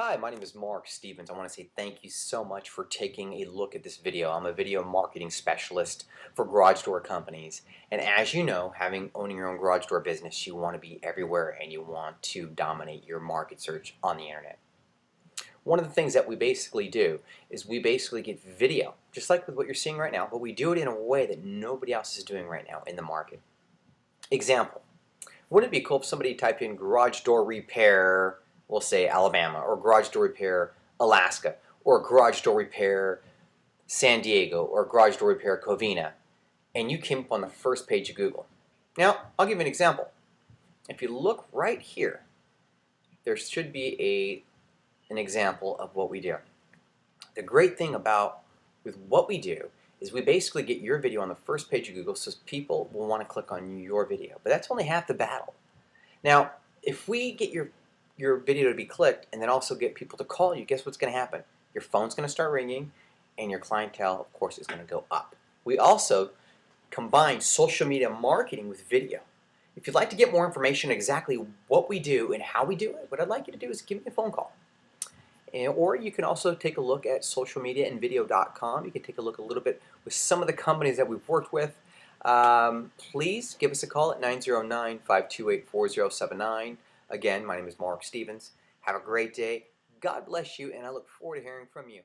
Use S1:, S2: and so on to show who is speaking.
S1: Hi, my name is Mark Stevens. I want to say thank you so much for taking a look at this video. I'm a video marketing specialist for garage door companies. And as you know, owning your own garage door business, you want to be everywhere and you want to dominate your market search on the internet. One of the things that we basically do is we basically get video, just like with what you're seeing right now, but we do it in a way that nobody else is doing right now in the market. Example. Wouldn't it be cool if somebody typed in garage door repair, we'll say Alabama, or garage door repair Alaska, or garage door repair San Diego, or garage door repair Covina, and you came up on the first page of Google? Now, I'll give you an example. If you look right here, there should be an example of what we do. The great thing about with what we do is we basically get your video on the first page of Google so people will want to click on your video. But that's only half the battle. Now, if we get your video to be clicked and then also get people to call you, guess what's going to happen? Your phone's going to start ringing and your clientele, of course, is going to go up. We also combine social media marketing with video. If you'd like to get more information on exactly what we do and how we do it, what I'd like you to do is give me a phone call. Or you can also take a look at socialmediaandvideo.com. You can take a look a little bit with some of the companies that we've worked with. Please give us a call at 909-528-4079. Again, my name is Mark Stevens. Have a great day. God bless you, and I look forward to hearing from you.